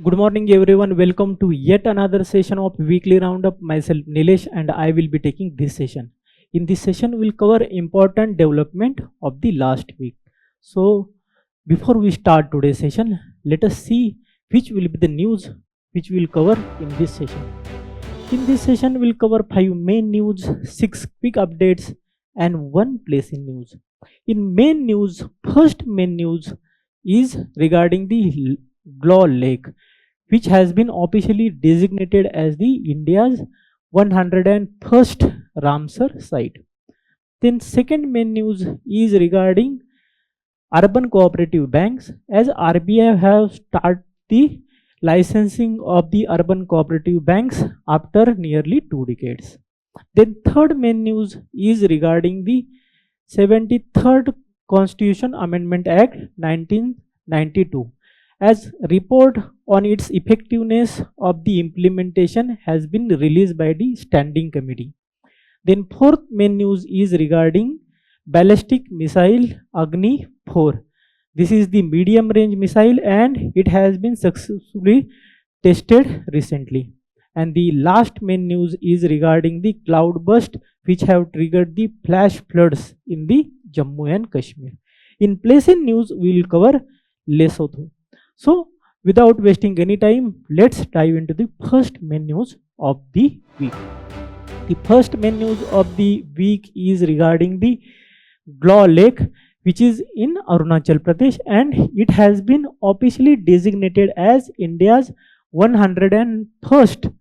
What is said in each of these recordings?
Good morning everyone, welcome to yet another session of weekly roundup. Myself Nilesh and I will be taking this session. In this session we will cover important development of the last week. So before we start today's session, let us see which will be the news which we will cover in this session. In this session we will cover 5 main news, 6 quick updates and 1 place in news. In main news, first main news is regarding the Glaw Lake, which has been officially designated as the India's 101st Ramsar Site. Then second main news is regarding Urban Cooperative Banks, as RBI have started the licensing of the Urban Cooperative Banks after nearly 2 decades. Then third main news is regarding the 73rd Constitution Amendment Act 1992, as report on its effectiveness of the implementation has been released by the standing committee. Then fourth main news is regarding Ballistic Missile Agni-4. This is the medium range missile and it has been successfully tested recently. And the last main news is regarding the Cloudburst, which have triggered the flash floods in the Jammu and Kashmir. In place in news, we will cover Lesotho. So without wasting any time, let's dive into the first main news of the week. The first main news of the week is regarding the Glaw Lake, which is in Arunachal Pradesh, and it has been officially designated as India's 101st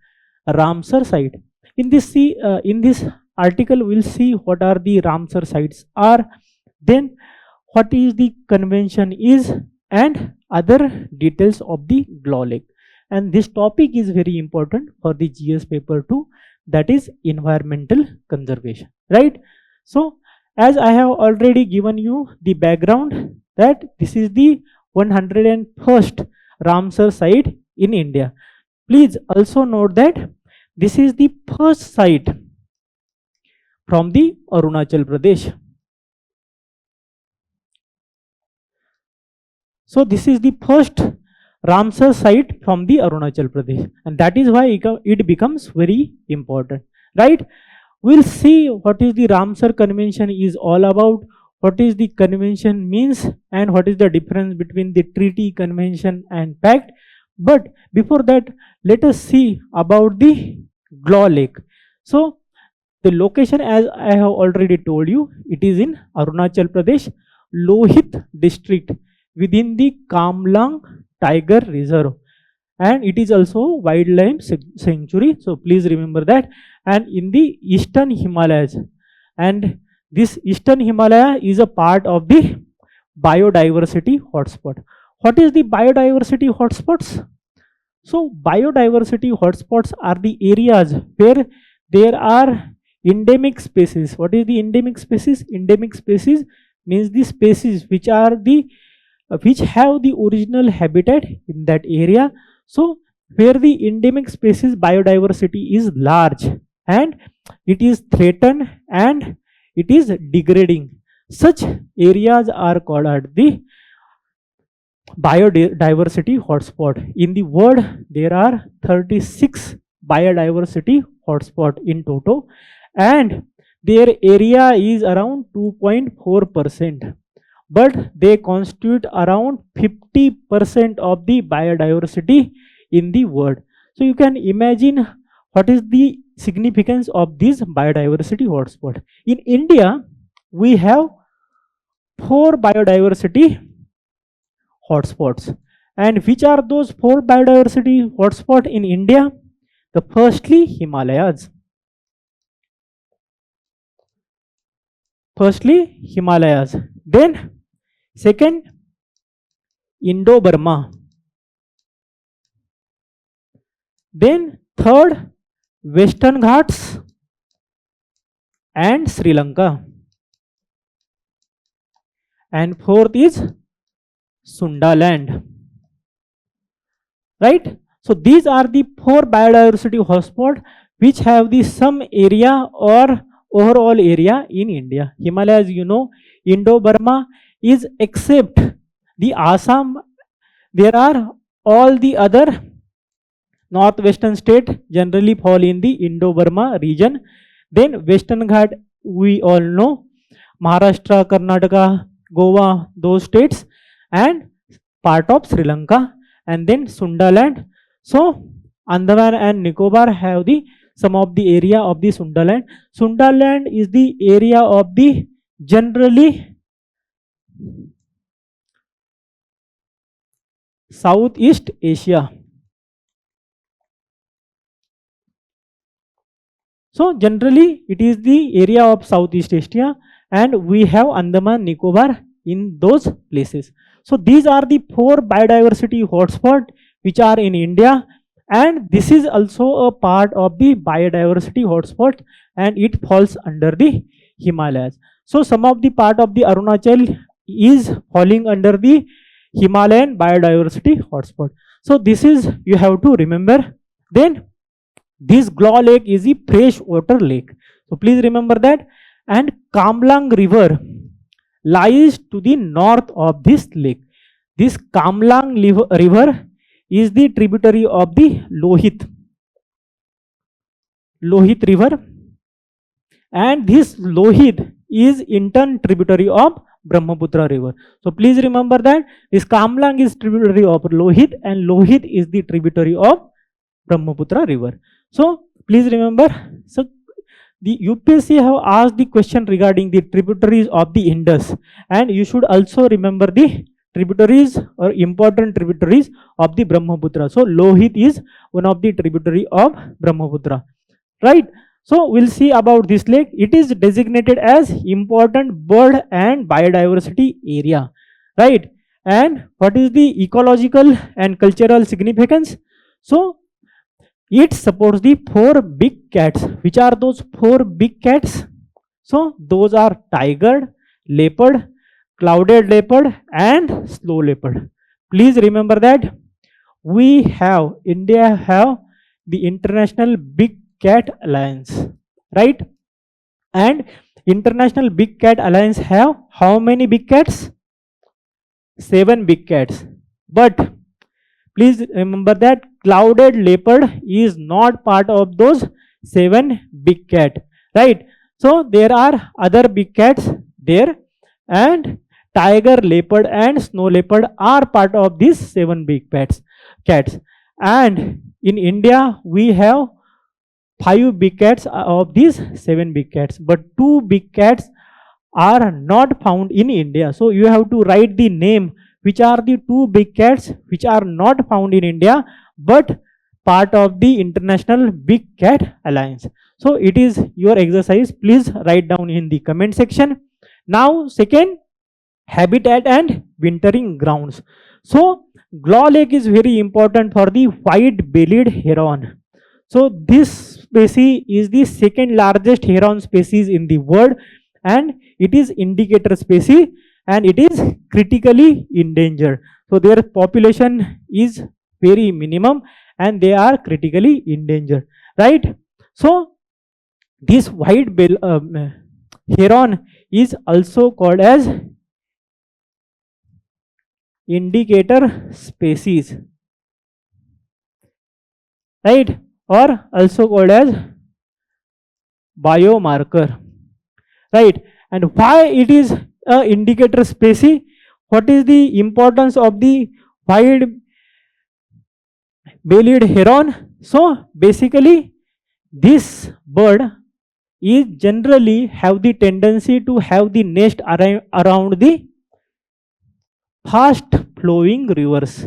Ramsar Site. In this article, we'll see what are the Ramsar sites are, then what is the convention is, and other details of the Glaw Lake. And this topic is very important for the GS paper 2, that is environmental conservation, right? So as I have already given you the background that this is the 101st Ramsar site in India. Please also note that this is the first site from the Arunachal Pradesh. So this is the first Ramsar site from the Arunachal Pradesh, and that is why it becomes very important, right? We'll see what is the Ramsar Convention is all about, what is the convention means, and what is the difference between the treaty, convention and pact. But before that, let us see about the Glaw Lake. So the location, as I have already told you, it is in Arunachal Pradesh, Lohit district, within the Kamlang Tiger Reserve, and it is also wildlife sanctuary, so please remember that, and in the eastern Himalayas. And this eastern Himalaya is a part of the biodiversity hotspot. What is the biodiversity hotspots? So biodiversity hotspots are the areas where there are endemic species. What is the endemic species? Endemic species means the species which have the original habitat in that area. So where the endemic species biodiversity is large and it is threatened and it is degrading, such areas are called the biodiversity hotspot. In the world, there are 36 biodiversity hotspot in total, and their area is around 2.4%. but they constitute around 50% of the biodiversity in the world. So you can imagine what is the significance of this biodiversity hotspot. In India, we have 4 biodiversity hotspots. And which are those 4 biodiversity hotspots in India? The firstly, Himalayas. Then second, Indo-Burma. Then third, Western Ghats and Sri Lanka. And fourth is Sundaland. Right? So these are the 4 biodiversity hotspots which have the some area or overall area in India. Himalayas, you know, Indo-Burma is except the Assam, there are all the other northwestern state generally fall in the Indo-Burma region. Then Western Ghat, we all know, Maharashtra, Karnataka, Goa, those states, and part of Sri Lanka, and then Sundaland. So Andaman and Nicobar have the some of the area of the Sundaland. Sundaland is the area of the generally Southeast Asia. So generally it is the area of Southeast Asia, and we have Andaman Nicobar in those places. So these are the 4 biodiversity hotspots which are in India, and this is also a part of the biodiversity hotspot, and it falls under the Himalayas. So some of the part of the Arunachal is falling under the Himalayan biodiversity hotspot. So this is you have to remember. Then this Glaw Lake is a freshwater lake. So please remember that. And Kamlang River lies to the north of this lake. This Kamlang River is the tributary of the Lohit River, and this Lohit is in turn tributary of Brahmaputra River. So please remember that this Kamlang is tributary of Lohit, and Lohit is the tributary of Brahmaputra River. So please remember. So the UPSC have asked the question regarding the tributaries of the Indus, and you should also remember the tributaries or important tributaries of the Brahmaputra. So Lohit is one of the tributary of Brahmaputra, right? So we'll see about this lake. It is designated as important bird and biodiversity area, right? And what is the ecological and cultural significance? So it supports the 4 big cats. Which are those 4 big cats? So those are tiger, leopard, clouded leopard, and snow leopard. Please remember that India have the International Big Cat Alliance, right? And International Big Cat Alliance have how many big cats? 7 big cats. But please remember that clouded leopard is not part of those 7 big cat, right? So there are other big cats there, and tiger, leopard, and snow leopard are part of these 7 big cats. And in India we have 5 big cats of these 7 big cats, but 2 big cats are not found in India. So you have to write the name which are the 2 big cats which are not found in India but part of the International Big Cat Alliance. So it is your exercise. Please write down in the comment section. Now second, habitat and wintering grounds. So Glaw Lake is very important for the white-bellied heron. So this species is the 2nd largest heron species in the world, and it is indicator species, and it is critically endangered. So their population is very minimum, and they are critically endangered, right? So this heron is also called as indicator species, right? Or also called as biomarker, right? And why it is a indicator species? What is the importance of the white-bellied heron? So basically this bird is generally have the tendency to have the nest around the fast flowing rivers,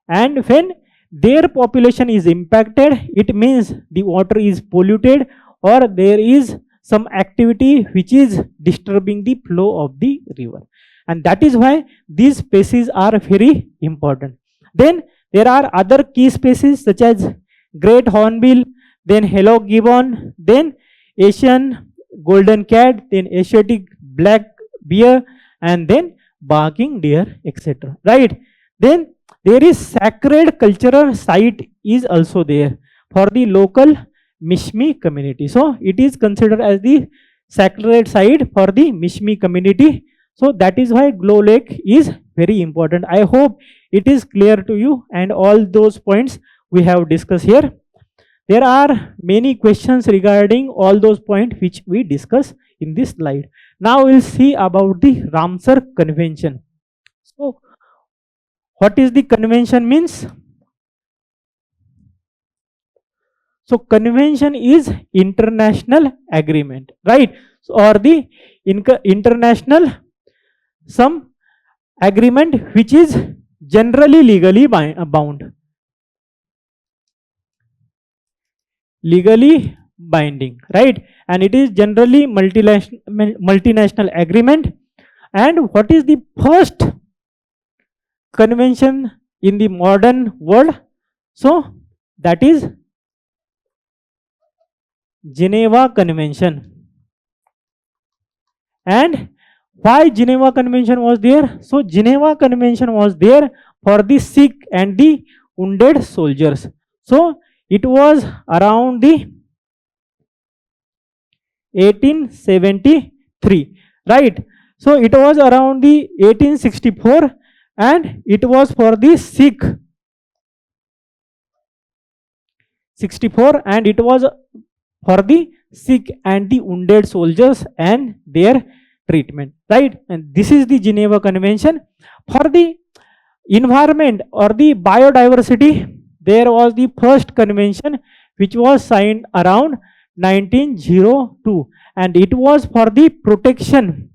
and when their population is impacted, it means the water is polluted or there is some activity which is disturbing the flow of the river, and that is why these species are very important. Then there are other key species such as great hornbill, then yellow gibbon, then Asian golden cat, then Asiatic black bear, and then barking deer, etc., right? Then there is sacred cultural site is also there for the local Mishmi community. So it is considered as the sacred site for the Mishmi community. So that is why Glaw Lake is very important. I hope it is clear to you, and all those points we have discussed here. There are many questions regarding all those points which we discuss in this slide. Now we'll see about the Ramsar Convention. So what is the convention means? So convention is international agreement, right? So, or the international some agreement which is generally legally bound. Legally binding, right? And it is generally multinational agreement. And what is the first convention in the modern world? So that is Geneva Convention. And why Geneva Convention was there? So Geneva Convention was there for the sick and the wounded soldiers. So it was around the 1873, right? So it was around the 1864, and it was for the sick 64, and it was for the sick and the wounded soldiers and their treatment, right? And this is the Geneva Convention. For the environment or the biodiversity, there was the first convention which was signed around 1902, and it was for the protection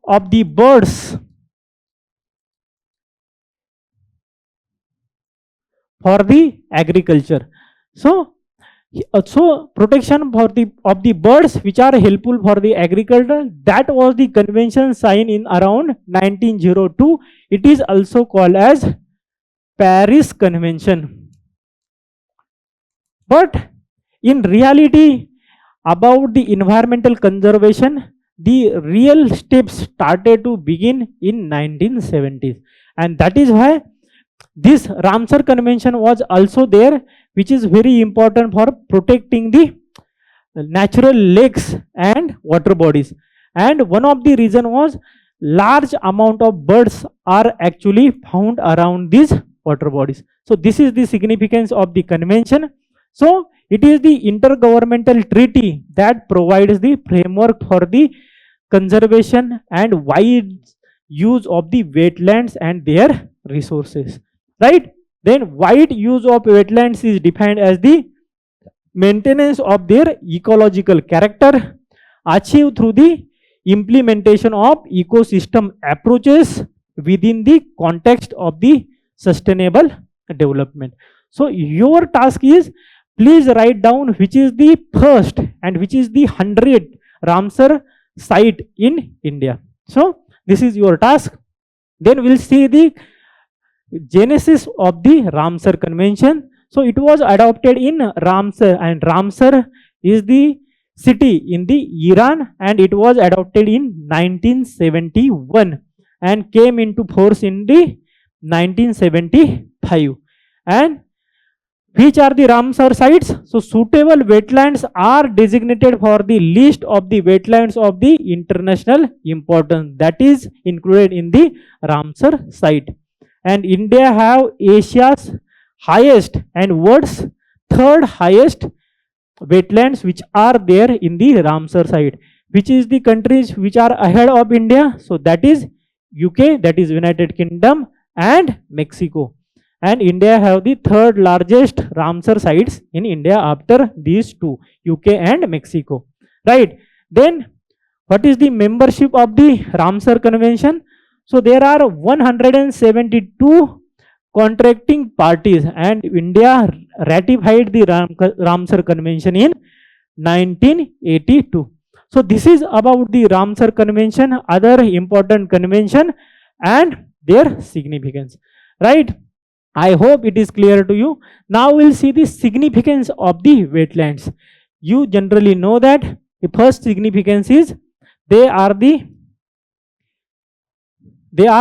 of the birds for the agriculture. So protection for of the birds which are helpful for the agriculture, that was the convention signed in around 1902. It is also called as Paris Convention. But in reality, about the environmental conservation, the real steps started to begin in 1970s, and that is why this Ramsar Convention was also there, which is very important for protecting the natural lakes and water bodies. And one of the reason was large amount of birds are actually found around these water bodies. So this is the significance of the convention. So it is the intergovernmental treaty that provides the framework for the conservation and wide use of the wetlands and their resources, right? Then wide use of wetlands is defined as the maintenance of their ecological character achieved through the implementation of ecosystem approaches within the context of the sustainable development. So your task is, please write down which is the first and which is the 100th Ramsar site in India. So this is your task. Then we'll see the genesis of the Ramsar Convention. So it was adopted in Ramsar, and Ramsar is the city in the Iran, and it was adopted in 1971 and came into force in the 1975. And which are the Ramsar sites? So suitable wetlands are designated for the list of the wetlands of the international importance, that is included in the Ramsar site. And India have Asia's highest and world's third highest wetlands which are there in the Ramsar site. Which is the countries which are ahead of India? So that is UK, that is United Kingdom, and Mexico. And India have the third largest Ramsar sites in India after these two, UK and Mexico, right? Then what is the membership of the Ramsar Convention? So there are 172 contracting parties, and India ratified the Ramsar Convention in 1982. So this is about the Ramsar Convention, other important convention and their significance, right? I hope it is clear to you. Now we'll see the significance of the wetlands. You generally know that the first significance is they are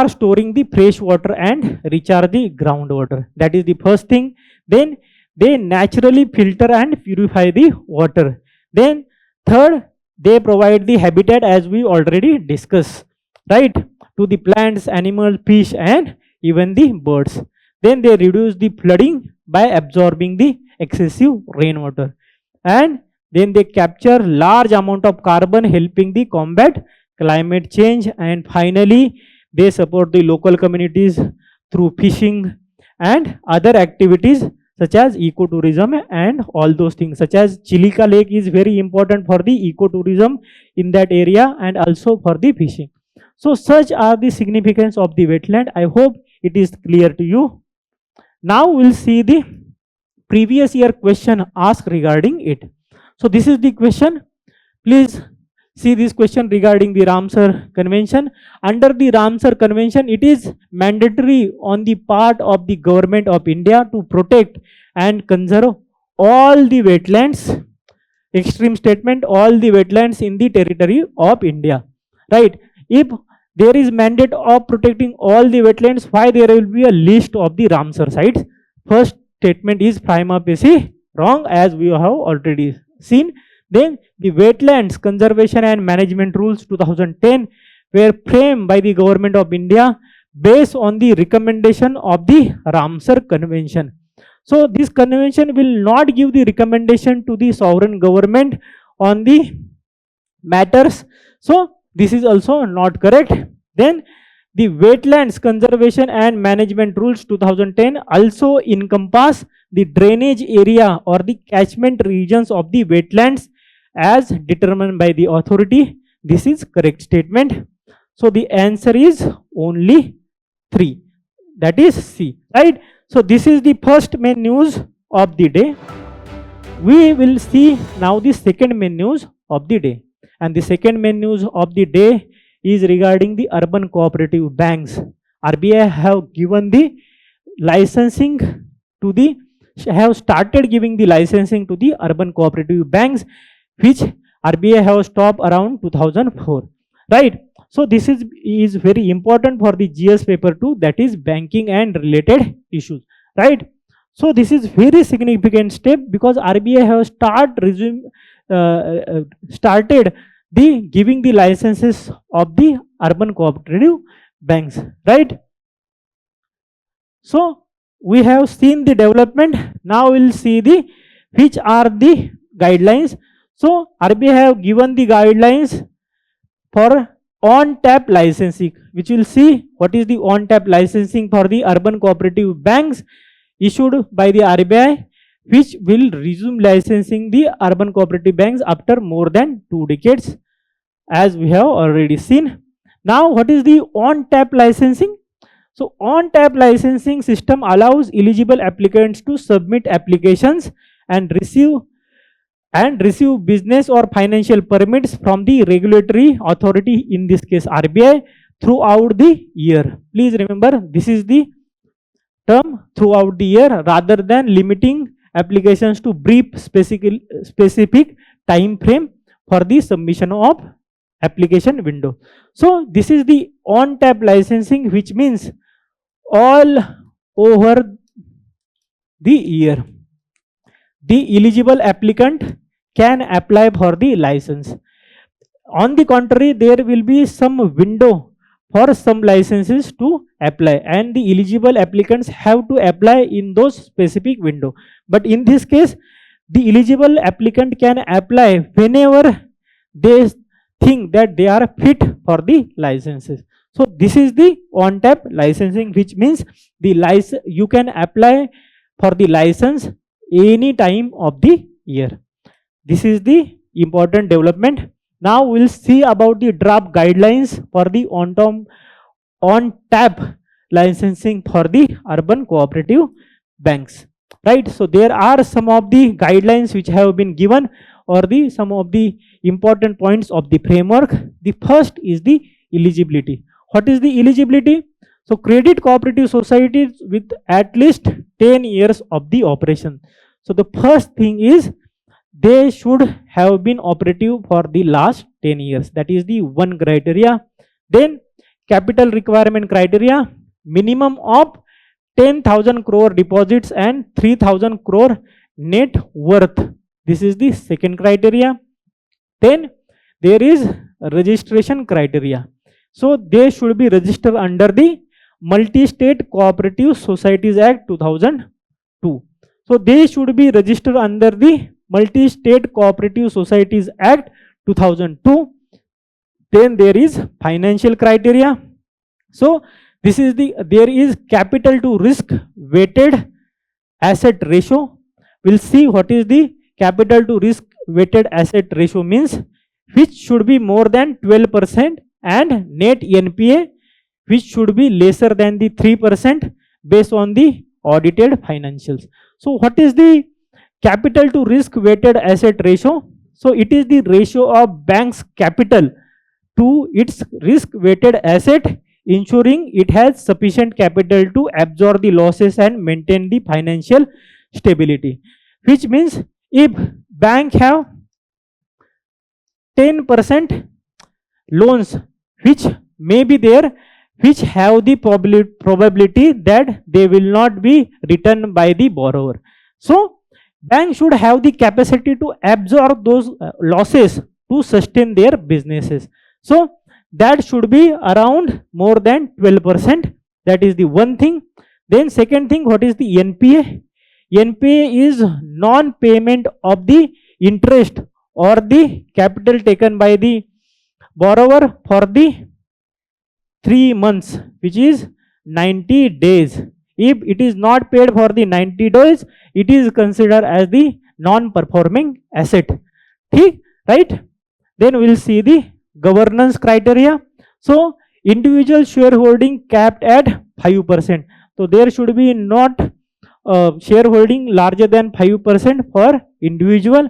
storing the fresh water and recharge the groundwater. That is the first thing. Then they naturally filter and purify the water. Then third, they provide the habitat as we already discussed, right, to the plants, animals, fish, and even the birds. Then they reduce the flooding by absorbing the excessive rainwater, and then they capture large amount of carbon, helping the combat climate change. And finally, they support the local communities through fishing and other activities such as ecotourism and all those things, such as Chilika Lake is very important for the ecotourism in that area and also for the fishing. So such are the significance of the wetland. I hope it is clear to you. Now we'll see the previous year question asked regarding it. So this is the question. Please see this question regarding the Ramsar Convention. Under the Ramsar Convention, it is mandatory on the part of the government of India to protect and conserve all the wetlands. Extreme statement, all the wetlands in the territory of India. Right? If there is mandate of protecting all the wetlands, why there will be a list of the Ramsar sites? First statement is prima facie wrong, as we have already seen. Then the Wetlands Conservation and Management Rules 2010 were framed by the Government of India based on the recommendation of the Ramsar Convention. So this convention will not give the recommendation to the sovereign government on the matters. So this is also not correct. Then the Wetlands Conservation and Management Rules 2010 also encompass the drainage area or the catchment regions of the wetlands as determined by the authority. This is correct statement. So the answer is only 3, that is C, right? So this is the first main news of the day. We will see now the second main news of the day, and the second main news of the day is regarding the Urban Cooperative Banks. RBI have given the licensing to the, have started giving the licensing to the Urban Cooperative Banks, which RBI have stopped around 2004, right? So this is very important for the GS paper 2, that is banking and related issues, right? So this is very significant step because RBI have started the giving the licenses of the Urban Cooperative Banks, right? So we have seen the development. Now we'll see the which are the guidelines. So RBI have given the guidelines for on-tap licensing, which will see what is the on-tap licensing for the Urban Cooperative Banks issued by the RBI, which will resume licensing the Urban Cooperative Banks after more than 2 decades, as we have already seen. Now what is the on-tap licensing? So on-tap licensing system allows eligible applicants to submit applications and receive business or financial permits from the regulatory authority, in this case RBI, throughout the year. Please remember, this is the term throughout the year, rather than limiting applications to brief specific time frame for the submission of application window. So this is the on-tap licensing, which means all over the year the eligible applicant can apply for the license. On the contrary, there will be some window for some licenses to apply, and the eligible applicants have to apply in those specific window. But in this case, the eligible applicant can apply whenever they think that they are fit for the licenses. So this is the on-tap licensing, which means the license you can apply for the license any time of the year. This is the important development. Now we'll see about the draft guidelines for the on-tap licensing for the Urban Cooperative Banks, right? So there are some of the guidelines which have been given, or the some of the important points of the framework. The first is the eligibility. What is the eligibility? So credit cooperative societies with at least 10 years of the operation. So the first thing is they should have been operative for the last 10 years. That is the one criteria. Then capital requirement criteria, minimum of 10,000 crore deposits and 3,000 crore net worth. This is the second criteria. Then there is registration criteria. So they should be registered under the Multi-State Cooperative Societies Act 2002. So they should be registered under the Multi-State Cooperative Societies Act 2002. Then there is financial criteria. So this is there is capital to risk weighted asset ratio. We'll see what is the capital to risk weighted asset ratio means, which should be more than 12%, and net NPA which should be lesser than the 3% based on the audited financials. So what is the capital to risk weighted asset ratio? So it is the ratio of bank's capital to its risk weighted asset, ensuring it has sufficient capital to absorb the losses and maintain the financial stability. Which means if bank have 10% loans which may be there, which have the probability that they will not be returned by the borrower. So bank should have the capacity to absorb those losses to sustain their businesses. So that should be around more than 12%. That is the one thing. Then second thing, what is the NPA? NPA is non-payment of the interest or the capital taken by the borrower for the 3 months, which is 90 days. If it is not paid for the 90 days, it is considered as the non-performing asset. Right? Then we will see the governance criteria. So individual shareholding capped at 5%. So there should be not shareholding larger than 5% for individual.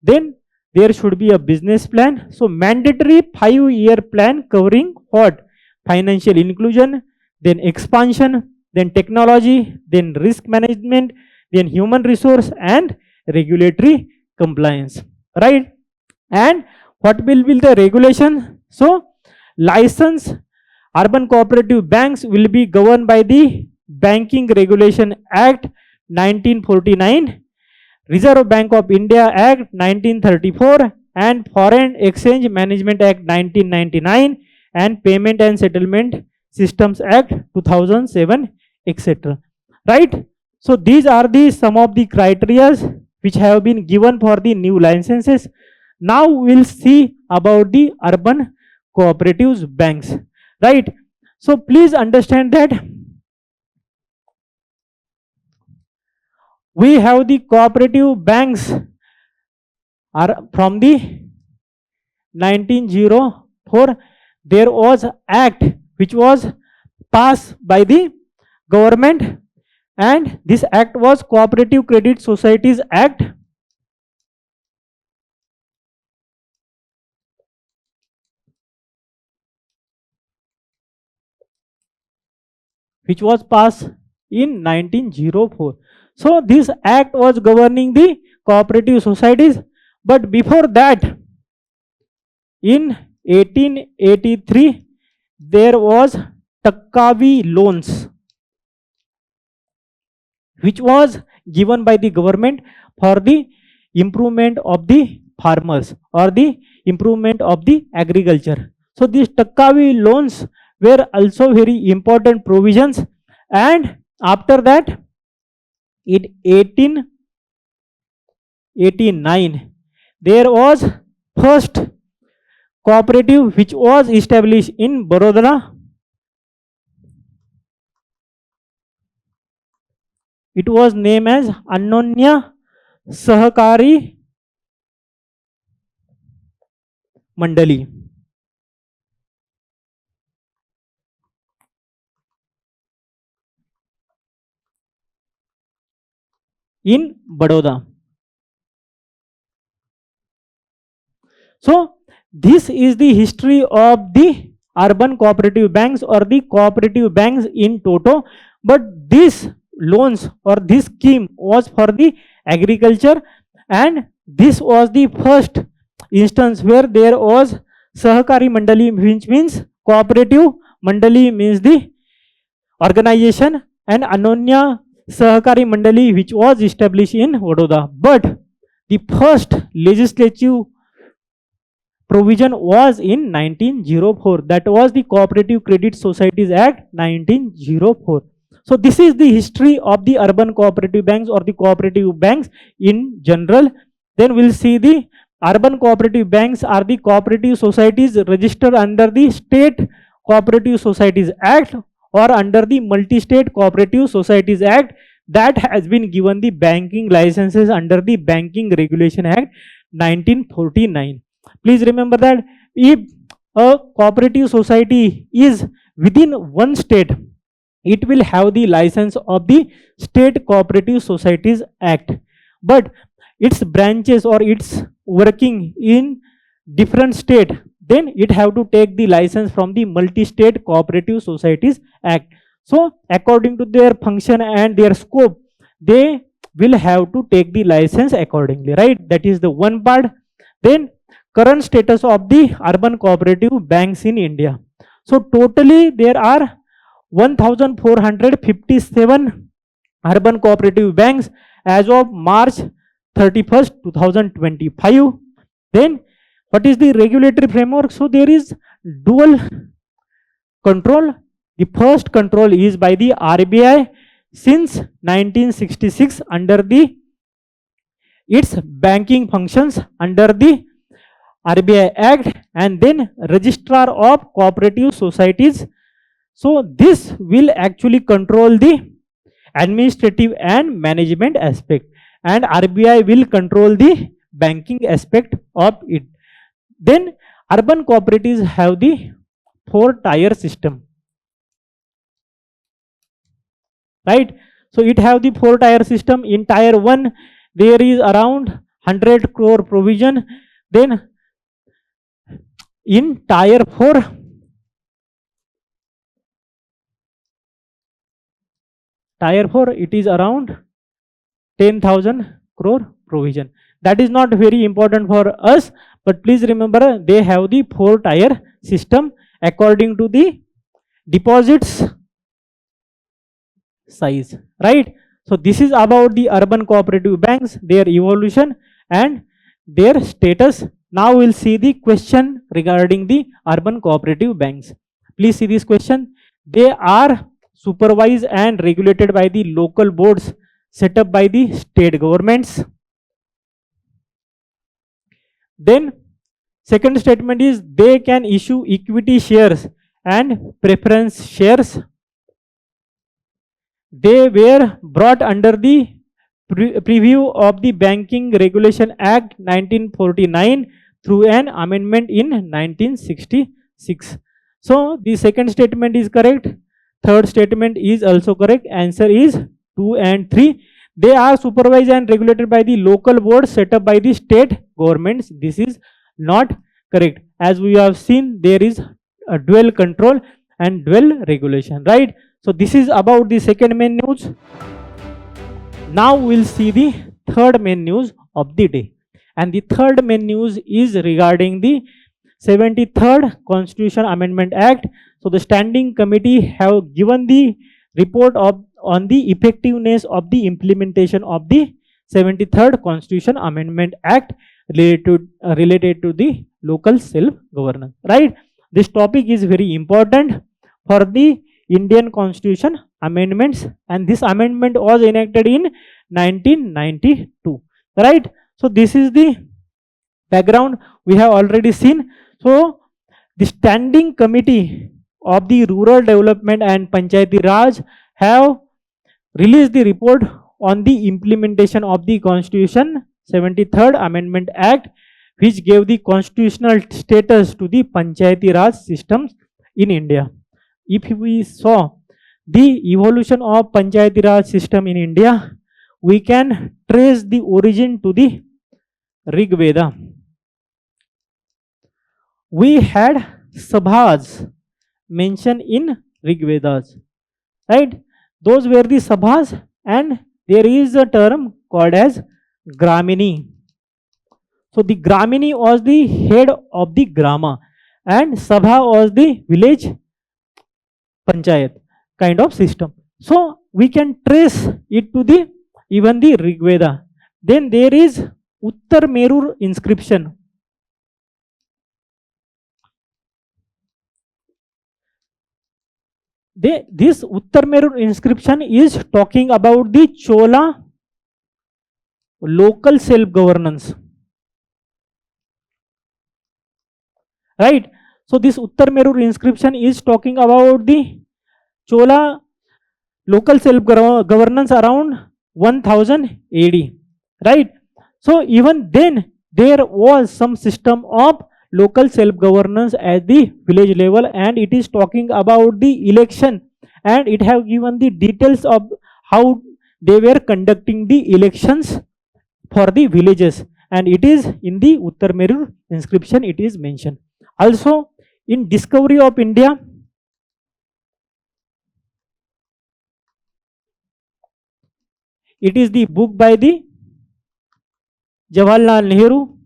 Then there should be a business plan. So mandatory 5-year plan covering what? Financial inclusion, then expansion, then technology, then risk management, then human resource and regulatory compliance. Right? And what will be the regulation? So license urban cooperative banks will be governed by the Banking Regulation Act 1949, Reserve Bank of India Act 1934, and Foreign Exchange Management Act 1999, and Payment and Settlement Systems Act 2007, etc. Right? So these are the some of the criteria which have been given for the new licenses. Now we'll see about the urban cooperative banks. Right? So please understand that we have the cooperative banks are from the 1904. There was act which was passed by the government, and this act was Cooperative Credit Societies Act, which was passed in 1904. So this act was governing the cooperative societies, but before that, in 1883, there was Takkavi loans, which was given by the government for the improvement of the farmers or the improvement of the agriculture. So these Takkavi loans were also very important provisions, and after that, in 1889, there was first cooperative which was established in Baroda. It was named as Anonya Sahakari Mandali in Baroda. So this is the history of the urban cooperative banks or the cooperative banks in toto. But this loans or this scheme was for the agriculture, and this was the first instance where there was Sahakari Mandali, which means cooperative, Mandali means the organization, and Anonya Sahakari Mandali, which was established in Vadodara. But the first legislative provision was in 1904. That was the Cooperative Credit Societies Act 1904. So this is the history of the urban cooperative banks or the cooperative banks in general. Then we'll see the urban cooperative banks are the cooperative societies registered under the State Cooperative Societies Act or under the Multi-State Cooperative Societies Act that has been given the banking licenses under the Banking Regulation Act 1949. Please remember that if a cooperative society is within one state, it will have the license of the State Cooperative Societies Act. But its branches or its working in different state, then it have to take the license from the Multi-State Cooperative Societies Act. So according to their function and their scope, they will have to take the license accordingly, right? That is the one part. Then current status of the urban cooperative banks in India. So totally there are 1457 urban cooperative banks as of March 31st, 2025. Then what is the regulatory framework? So there is dual control. The first control is by the RBI since 1966 under the its banking functions under the RBI Act, and then Registrar of Cooperative Societies. So this will actually control the administrative and management aspect, and RBI will control the banking aspect of it. Then urban cooperatives have the 4-tier system, right? So it have the 4-tier system. In tier 1 there is around 100 crore provision. Then in tier 4 it is around 10,000 crore provision. That is not very important for us, but please remember they have the 4-tier system according to the deposits size, right? So this is about the urban cooperative banks, their evolution and their status. Now we'll see the question regarding the urban cooperative banks. Please see this question. They are supervised and regulated by the local boards set up by the state governments. Then second statement is they can issue equity shares and preference shares. They were brought under the preview of the Banking Regulation Act 1949 through an amendment in 1966. So the second statement is correct. Third statement is also correct. Answer is 2 and 3. They are supervised and regulated by the local boards set up by the state governments. This is not correct. As we have seen, there is a dual control and dual regulation, right? So this is about the second main news. Now we'll see the third main news of the day. And the third main news is regarding the 73rd Constitution Amendment Act. So the standing committee have given the report on the effectiveness of the implementation of the 73rd Constitution Amendment Act related to the local self-governance, right? This topic is very important for the Indian Constitution amendments, and this amendment was enacted in 1992, right? So this is the background we have already seen. So the standing committee of the Rural Development and Panchayati Raj have released the report on the implementation of the Constitution 73rd Amendment Act, which gave the constitutional status to the Panchayati Raj systems in India. If we saw the evolution of Panchayati Raj system in India, we can trace the origin to the Rig Veda. We had sabhas mentioned in Rig Vedas, right? Those were the sabhas, and there is a term called as Gramini. So the Gramini was the head of the Grama, and Sabha was the village panchayat kind of system. So we can trace it to the even the Rig Veda. Then there is Uttar Merur inscription. this Uttarmerur inscription is talking about the Chola local self-governance, right? So this Uttarmerur inscription is talking about the Chola local self-governance around 1000 AD, right? So even then there was some system of local self-governance at the village level, and it is talking about the election, and it have given the details of how they were conducting the elections for the villages, and it is in the Uttarmerur inscription it is mentioned. Also in Discovery of India, it is the book by the Jawaharlal Nehru.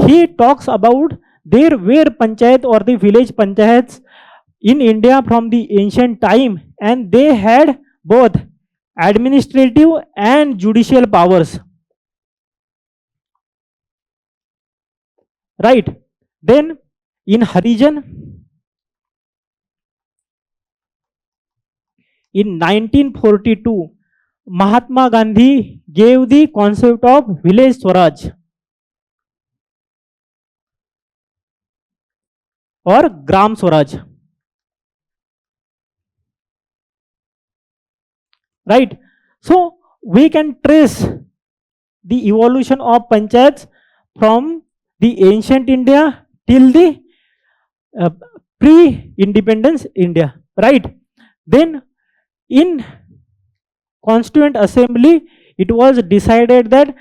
He talks about there were panchayat or the village panchayats in India from the ancient time, and they had both administrative and judicial powers, right? Then in Harijan, in 1942, Mahatma Gandhi gave the concept of village Swaraj or Gram Swaraj, right? So we can trace the evolution of panchayats from the ancient India till the uh, pre-independence India, right? Then in Constituent Assembly, it was decided that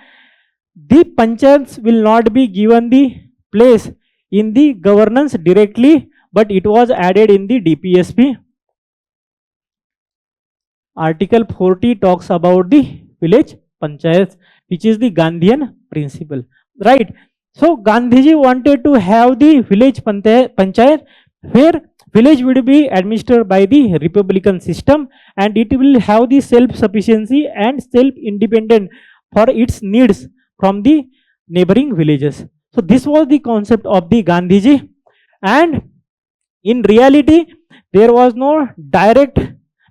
the panchayats will not be given the place in the governance directly, but it was added in the DPSP. Article 40 talks about the village panchayats, which is the Gandhian principle, right? So Gandhiji wanted to have the village panchayat where village would be administered by the republican system, and it will have the self-sufficiency and self-independent for its needs from the neighboring villages. So this was the concept of the Gandhiji, and in reality there was no direct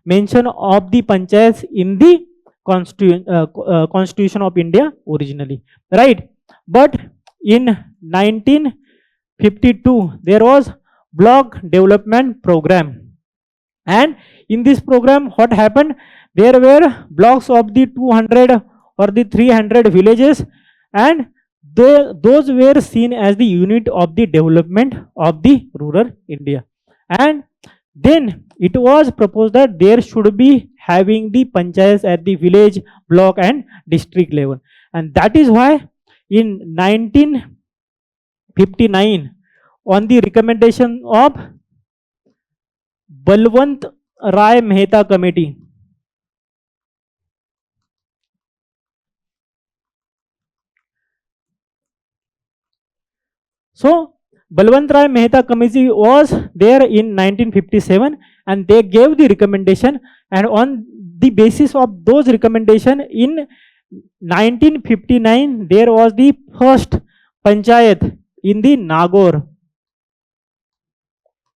mention of the panchayats in the Constitution of India originally, right? But in 1952 there was block development program, and in this program what happened, there were blocks of the 200 or the 300 villages, and those were seen as the unit of the development of the rural India. And then it was proposed that there should be having the panchayats at the village, block and district level, and that is why in 1959, on the recommendation of Balwant Rai Mehta Committee, so Balwant Rai Mehta Committee was there in 1957, and they gave the recommendation, and on the basis of those recommendation in 1959 there was the first panchayat in the Nagaur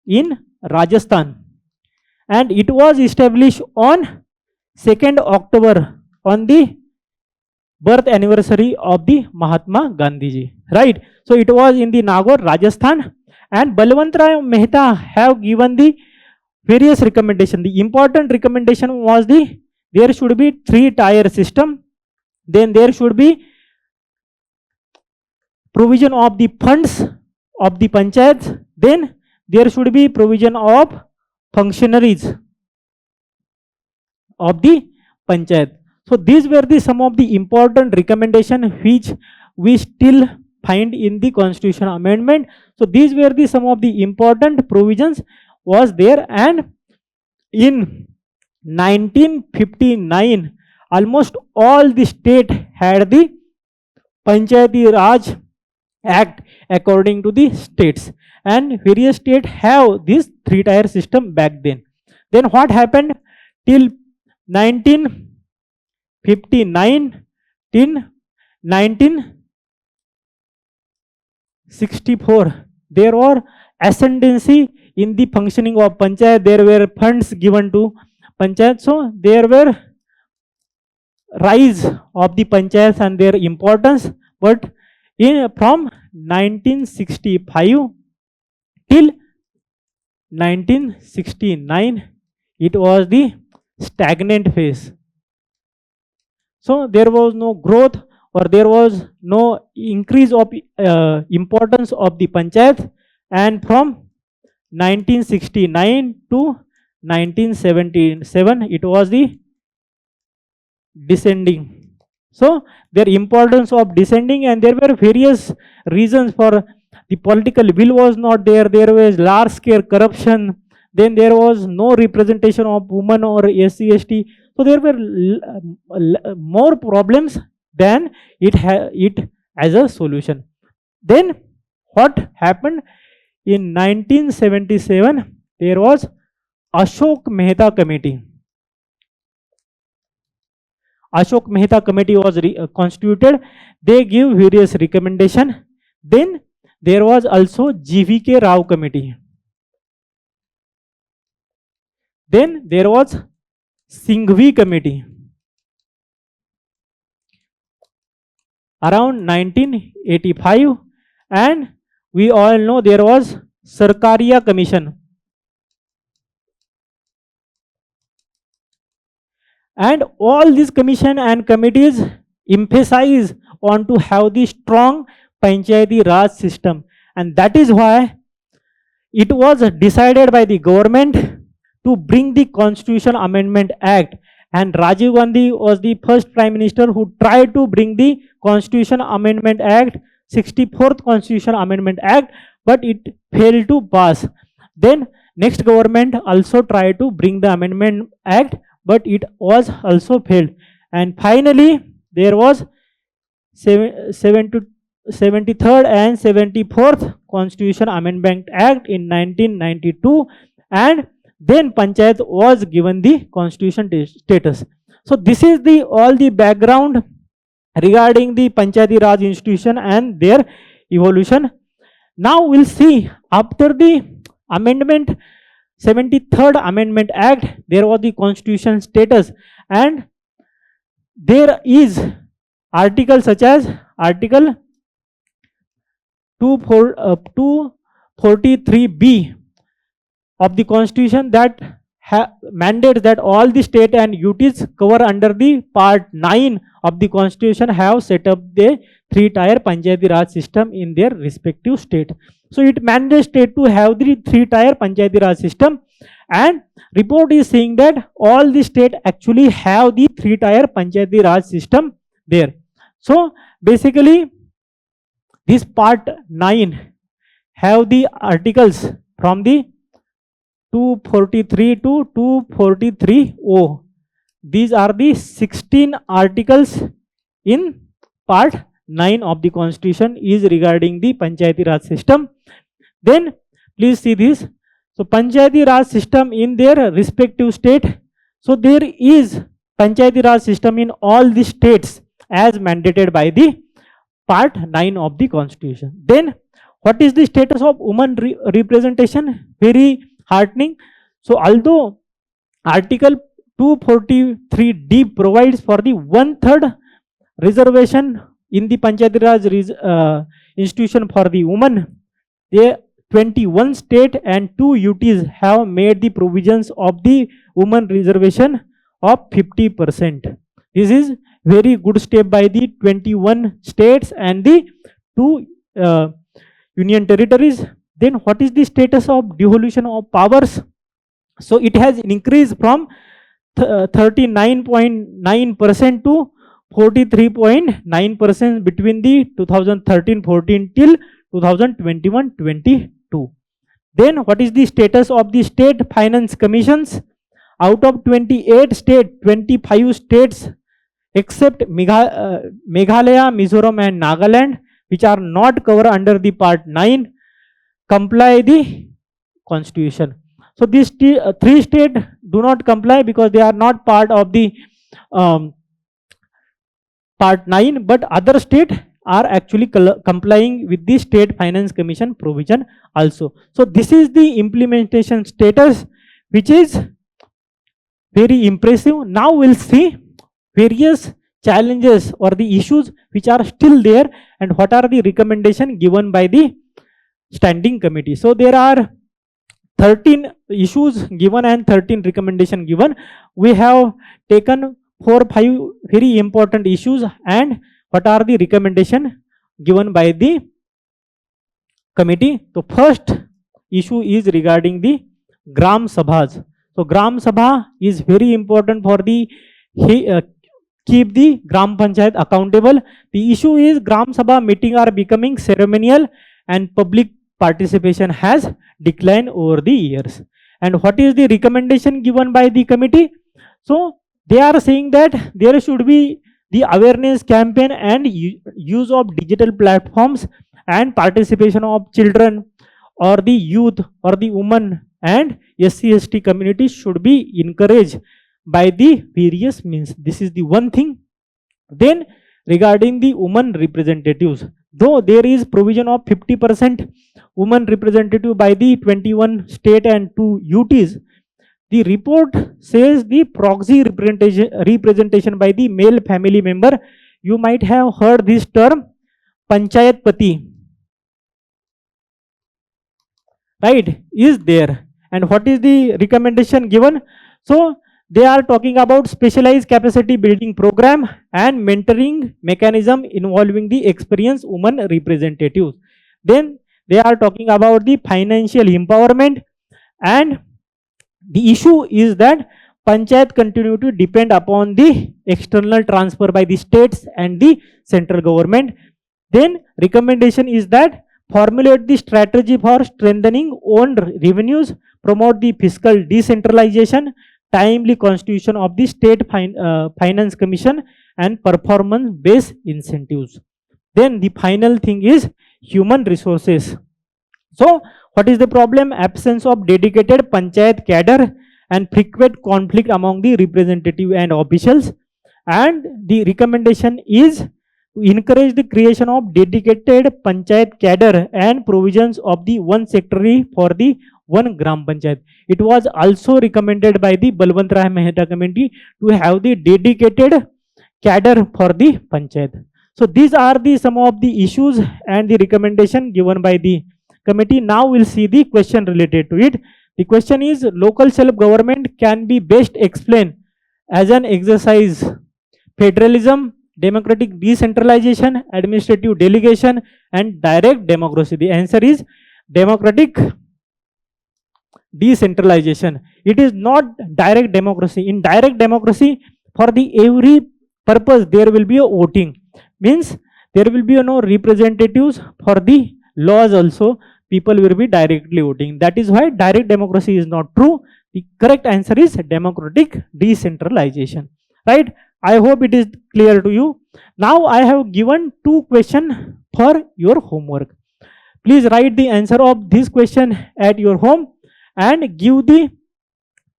in Rajasthan, and it was established on 2nd October on the birth anniversary of the Mahatma Gandhiji, right? So it was in the Nagaur, Rajasthan, and Balwant Rai Mehta have given the various recommendation. The important recommendation was there should be 3-tier system, then there should be provision of the funds of the panchayats, then there should be provision of functionaries of the panchayat. So these were the some of the important recommendation which we still find in the constitution amendment. So these were the some of the important provisions was there, and in 1959 almost all the state had the Panchayati Raj Act according to the states, and various states have this 3-tier system back then. Then what happened till 1959 till 1964, there were ascendancy in the functioning of panchayat, there were funds given to panchayat. So there were rise of the panchayats and their importance. But from 1965 till 1969, it was the stagnant phase. So there was no growth, or there was no increase of importance of the panchayat. And from 1969 to 1977, it was the descending. So their importance of descending, and there were various reasons for the political will was not there. There was large scale corruption. Then there was no representation of women or SC ST. So there were more problems than it as a solution. Then what happened in 1977? There was Ashok Mehta Committee. Ashok Mehta Committee was constituted. They give various recommendations. Then there was also GVK Rao Committee. Then there was Singhvi Committee. Around 1985, and we all know there was Sarkaria Commission. And all these commission and committees emphasize on to have the strong Panchayati Raj system, and that is why it was decided by the government to bring the Constitution Amendment Act. And Rajiv Gandhi was the first Prime Minister who tried to bring the Constitution Amendment Act, 64th Constitution Amendment Act, but it failed to pass. Then next government also tried to bring the Amendment Act, but it was also failed. And finally there was 73rd and 74th Constitution Amendment Act in 1992, and then Panchayat was given the constitution status. So this is the all the background regarding the Panchayati Raj institution and their evolution. Now we'll see, after the amendment, 73rd Amendment Act, there was the constitution status, and there is articles such as Article 243B of the Constitution that mandates that all the state and UTs cover under the Part 9 of the Constitution have set up the 3-tier Panchayati Raj system in their respective state. So it mandates state to have the 3-tier Panchayati Raj system, and report is saying that all the state actually have the 3-tier Panchayati Raj system there. So basically this Part 9 have the articles from the 243 to 243O. These are the 16 articles in Part 9 of the Constitution is regarding the Panchayati Raj system. Then please see this. So Panchayati Raj system in their respective state. So there is Panchayati Raj system in all the states as mandated by the Part 9 of the Constitution. Then what is the status of women representation? Very heartening. So although Article 243D provides for the 1/3 reservation in the Panchayati Raj institution for the women, the 21 state and 2 UTs have made the provisions of the women reservation of 50%. This is very good step by the 21 states and the 2 union territories. Then what is the status of devolution of powers? So it has increased from 39.9% to 43.9% between the 2013-14 till 2021-22. Then what is the status of the state finance commissions? Out of 28 states, 25 states except Meghalaya, Mizoram and Nagaland, which are not covered under the Part 9, comply the Constitution. So these 3 states do not comply because they are not part of the Part 9, but other states are actually complying with the State Finance Commission provision also. So this is the implementation status, which is very impressive. Now we'll see various challenges or the issues which are still there and what are the recommendations given by the standing committee. So there are 13 issues given and 13 recommendations given. We have taken 4-5 very important issues and what are the recommendations given by the committee. So first issue is regarding the Gram Sabhas. So Gram Sabha is very important for the keep the Gram Panchayat accountable. The issue is Gram Sabha meeting are becoming ceremonial and public participation has declined over the years. And what is the recommendation given by the committee? So they are saying that there should be the awareness campaign and use of digital platforms and participation of children or the youth or the women and SC/ST community should be encouraged by the various means. This is the one thing. Then regarding the women representatives, though there is provision of 50% women representative by the 21 state and 2 UTs, the report says the proxy representation by the male family member. You might have heard this term, Panchayat Pati, right, is there. And what is the recommendation given? So they are talking about specialized capacity building program and mentoring mechanism involving the experienced women representatives. Then they are talking about the financial empowerment, and the issue is that Panchayat continue to depend upon the external transfer by the states and the central government. Then recommendation is that formulate the strategy for strengthening own revenues, promote the fiscal decentralization, timely constitution of the State Finance Commission and performance-based incentives. Then the final thing is human resources. So what is the problem? Absence of dedicated Panchayat cadre and frequent conflict among the representative and officials. And the recommendation is to encourage the creation of dedicated Panchayat cadre and provisions of the one secretary for the one Gram Panchayat. It was also recommended by the Balwant Rai Mehta committee to have the dedicated cadre for the Panchayat. So these are the some of the issues and the recommendation given by the committee. Now we'll see the question related to it. The question is, local self-government can be best explained as an exercise: federalism, democratic decentralization, administrative delegation, and direct democracy. The answer is democratic decentralization. It is not direct democracy. In direct democracy, for the every purpose there will be a voting. Means there will be no representatives for the laws also. People will be directly voting. That is why direct democracy is not true. The correct answer is democratic decentralization. Right? I hope it is clear to you. Now I have given 2 questions for your homework. Please write the answer of this question at your home and give the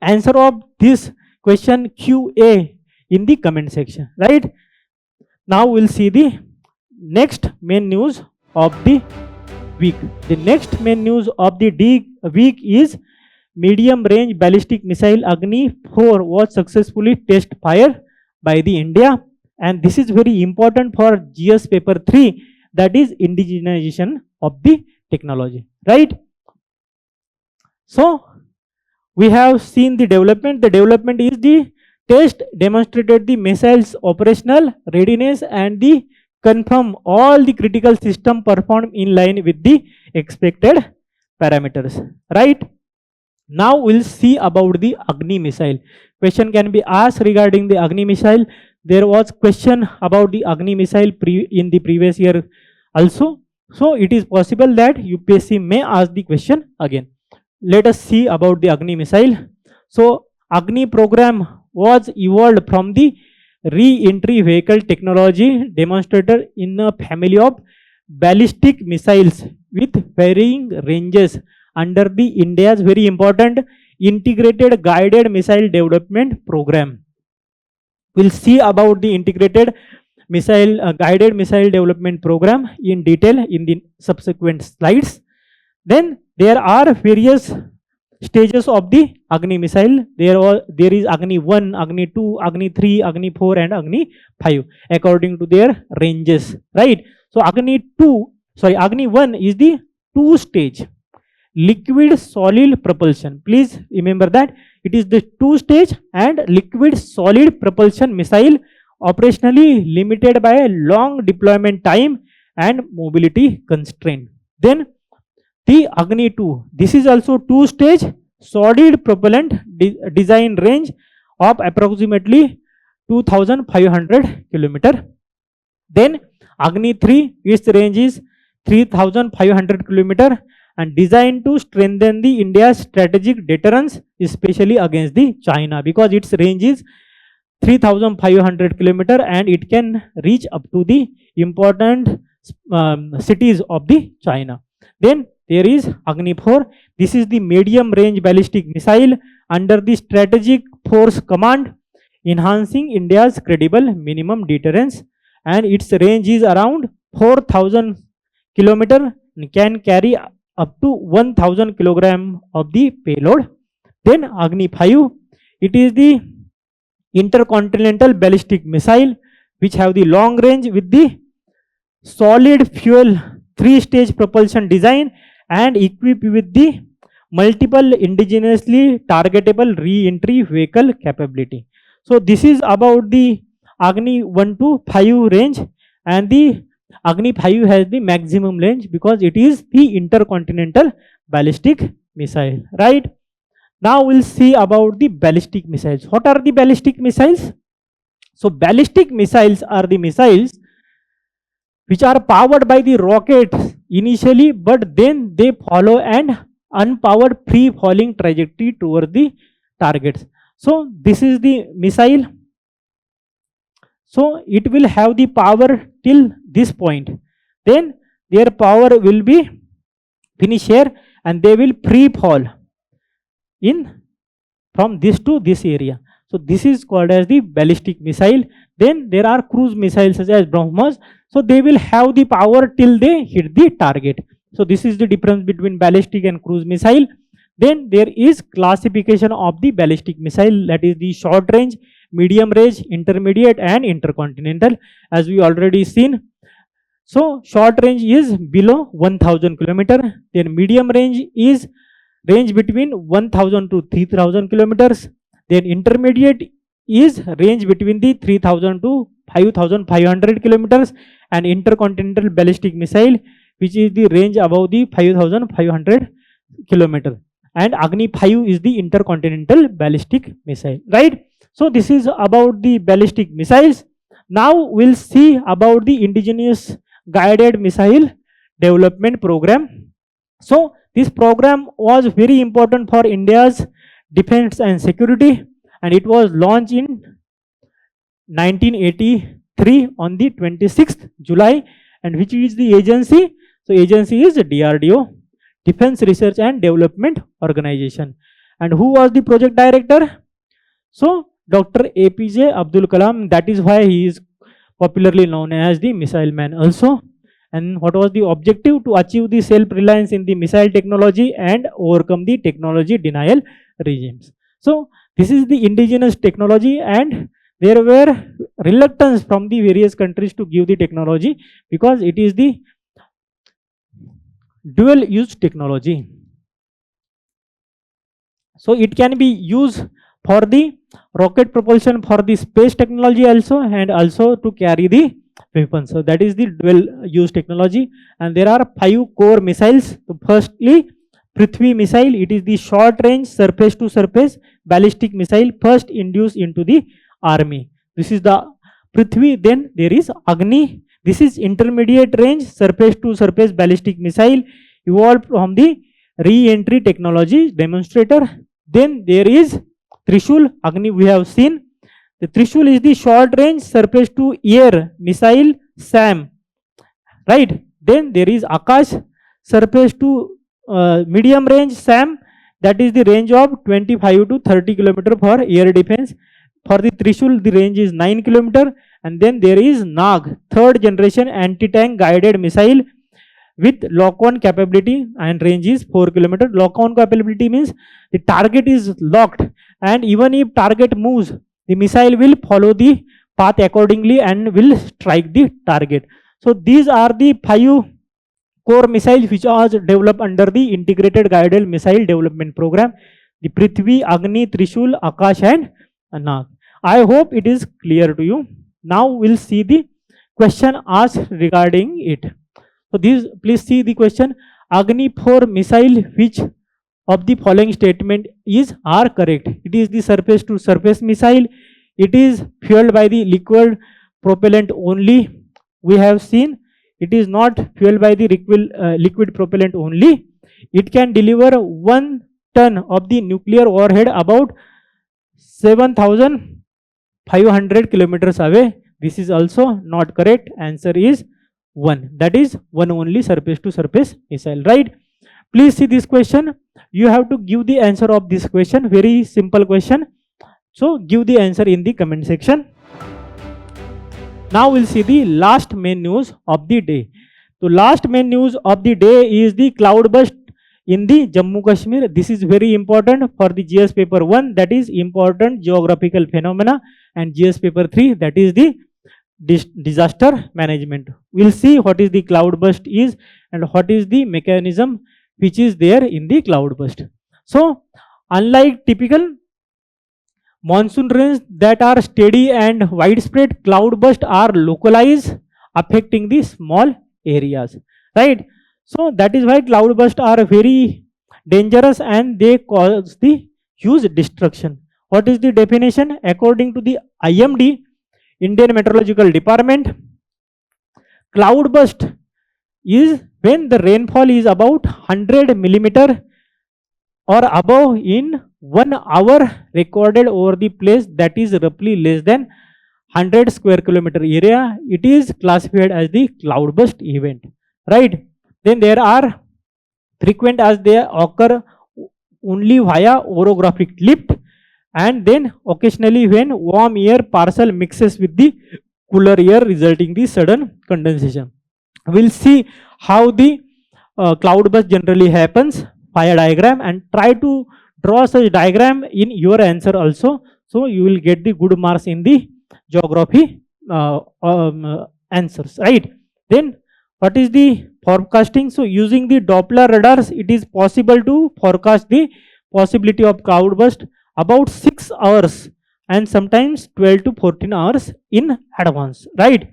answer of this question QA in the comment section. Right? Now we'll see the next main news of the week. The next main news of the week is medium range ballistic missile Agni-4 was successfully test fired by the India, and this is very important for GS paper 3, that is indigenization of the technology, right? So we have seen the development. The development is the test demonstrated the missiles operational readiness and the confirm all the critical system performed in line with the expected parameters, right? Now we'll see about the Agni missile. Question can be asked regarding the Agni missile. There was question about the Agni missile in the previous year also. So it is possible that UPSC may ask the question again. Let us see about the Agni missile. So Agni program was evolved from the re-entry vehicle technology demonstrated in a family of ballistic missiles with varying ranges under the India's very important integrated guided missile development program. We'll see about the integrated missile guided missile development program in detail in the subsequent slides. Then there are various stages of the Agni missile. There is Agni 1, Agni 2, Agni 3, Agni 4 and Agni 5 according to their ranges, right? So Agni 1 is the 2-stage liquid solid propulsion. Please remember that it is the 2-stage and liquid solid propulsion missile, operationally limited by a long deployment time and mobility constraint. Then the Agni 2, this is also 2-stage solid propellant design range of approximately 2500 km. Then Agni 3, its range is 3500 km and designed to strengthen the India's strategic deterrence, especially against the China, because its range is 3500 km and it can reach up to the important cities of the China. Then there is Agni 4. This is the medium range ballistic missile under the Strategic Force Command, enhancing India's credible minimum deterrence, and its range is around 4000 km and can carry up to 1000 kg of the payload. Then Agni 5, it is the intercontinental ballistic missile which have the long range with the solid fuel 3-stage propulsion design and equipped with the multiple indigenously targetable re-entry vehicle capability. So this is about the Agni 1 to 5 range, and the Agni 5 has the maximum range because it is the intercontinental ballistic missile, right? Now we'll see about the ballistic missiles. What are the ballistic missiles? So ballistic missiles are the missiles which are powered by the rocket initially, but then they follow an unpowered free-falling trajectory toward the targets. So this is the missile. So it will have the power till this point. Then their power will be finished here and they will free fall in from this to this area. So this is called as the ballistic missile. Then there are cruise missiles such as BrahMos. So they will have the power till they hit the target. So this is the difference between ballistic and cruise missile. Then there is classification of the ballistic missile, that is the short range, medium range, intermediate and intercontinental, as we already seen. So short range is below 1000 km. Then medium range is range between 1000 to 3000 kilometers. Then intermediate is range between the 3000 to 5500 kilometers, and intercontinental ballistic missile which is the range above the 5500 kilometer, and Agni 5 is the intercontinental ballistic missile, right? So this is about the ballistic missiles. Now we'll see about the indigenous guided missile development program. So this program was very important for India's defense and security, and it was launched in 1983 on the 26th July, and which is the agency? So agency is DRDO, Defense Research and Development Organization. And who was the project director? So Dr. APJ Abdul Kalam, that is why he is popularly known as the missile man also. And what was the objective? To achieve the self-reliance in the missile technology and overcome the technology denial regimes. So this is the indigenous technology, and there were reluctance from the various countries to give the technology because it is the dual use technology. So it can be used for the rocket propulsion, for the space technology also, and also to carry the weapons. So that is the dual use technology. And there are 5 core missiles. So firstly, Prithvi missile, it is the short range surface to surface ballistic missile first introduced into the army. This is the Prithvi. Then there is Agni. This is intermediate range surface to surface ballistic missile evolved from the re-entry technology demonstrator. Then there is Trishul. Agni we have seen. The Trishul is the short range surface to air missile SAM, right? Then there is Akash, surface to medium range SAM, that is the range of 25 to 30 km for air defense. For the Trishul, the range is 9 km, And then there is NAG, third generation anti-tank guided missile with lock-on capability and range is 4 km. Lock-on capability means the target is locked, and even if target moves, the missile will follow the path accordingly and will strike the target. So these are the 5 core missiles which are developed under the Integrated Guided Missile Development Program, the Prithvi, Agni, Trishul, Akash and Nag. I hope it is clear to you. Now we'll see the question asked regarding it. So this, please see the question. Agni-4 missile, which of the following statement are correct? It is the surface to surface missile. It is fueled by the liquid propellant only. We have seen it is not fueled by the liquid propellant only. It can deliver 1 ton of the nuclear warhead about 7,500 kilometers away. This is also not correct. Answer is 1. That is 1 only surface to surface missile, right? Please see this question. You have to give the answer of this question. Very simple question. So give the answer in the comment section. Now we'll see the last main news of the day. So last main news of the day is the cloudburst in the Jammu Kashmir. This is very important for the GS paper 1, that is important geographical phenomena, and GS paper 3, that is the disaster management. We'll see what is the cloudburst is and what is the mechanism which is there in the cloudburst. So unlike typical monsoon rains that are steady and widespread, cloudburst are localized, affecting the small areas, right? So that is why cloudbursts are very dangerous and they cause the huge destruction. What is the definition? According to the IMD, Indian Meteorological Department, cloudburst is when the rainfall is about 100 millimeter or above in 1 hour recorded over the place that is roughly less than 100 square kilometer area. It is classified as the cloudburst event, right? Then there are frequent as they occur only via orographic lift, and then occasionally when warm air parcel mixes with the cooler air, resulting the sudden condensation. We'll see how the cloudburst generally happens via diagram, and try to draw such diagram in your answer also, so you will get the good marks in the geography answers, right? Then what is the forecasting? So using the Doppler radars, it is possible to forecast the possibility of cloudburst about 6 hours and sometimes 12 to 14 hours in advance, right?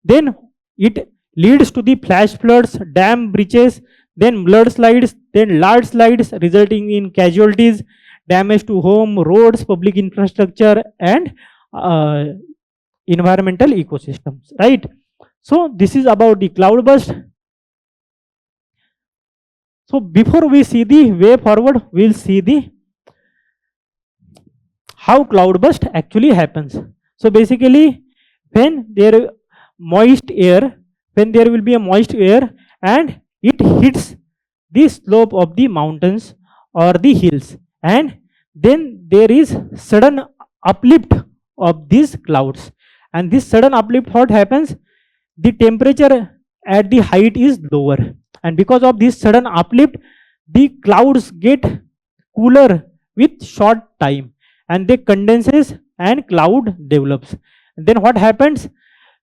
Then it leads to the flash floods, dam breaches, then mudslides, then landslides, resulting in casualties, damage to home, roads, public infrastructure and environmental ecosystems, right? So this is about the cloudburst. So before we see the way forward, we'll see the how cloudburst actually happens. So basically, when there moist air, when there will be a moist air and it hits the slope of the mountains or the hills, and then there is sudden uplift of these clouds, and this sudden uplift, what happens? The temperature at the height is lower, and because of this sudden uplift, the clouds get cooler with short time and they condenses and cloud develops. And then what happens?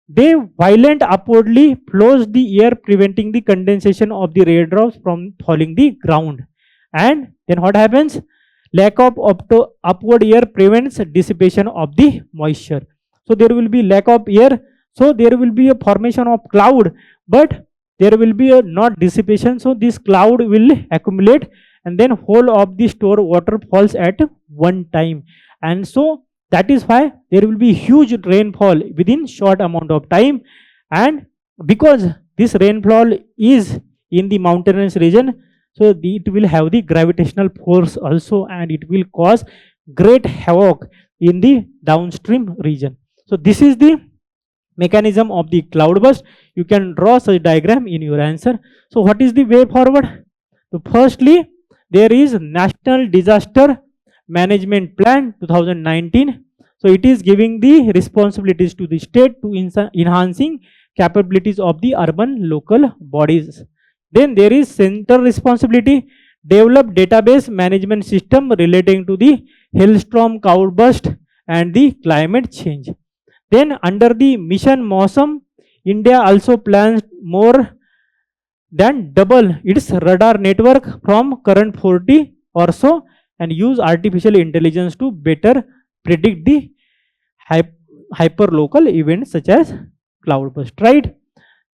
They violent upwardly flows the air, preventing the condensation of the raindrops from falling the ground. And then what happens? Lack of upward air prevents dissipation of the moisture. So there will be lack of air, so there will be a formation of cloud, but there will be a not dissipation. So this cloud will accumulate, and then whole of the store water falls at one time, and so that is why there will be huge rainfall within short amount of time. And because this rainfall is in the mountainous region, so it will have the gravitational force also, and it will cause great havoc in the downstream region. So this is the mechanism of the cloudburst. You can draw such diagram in your answer. So what is the way forward? So firstly, there is National Disaster Management Plan 2019. So it is giving the responsibilities to the state to enhancing capabilities of the urban local bodies. Then there is center responsibility, develop database management system relating to the hailstorm, cloudburst and the climate change. Then under the mission Mausam, India also plans more than double its radar network from current 40 or so and use artificial intelligence to better predict the hyperlocal events such as cloudburst. Right?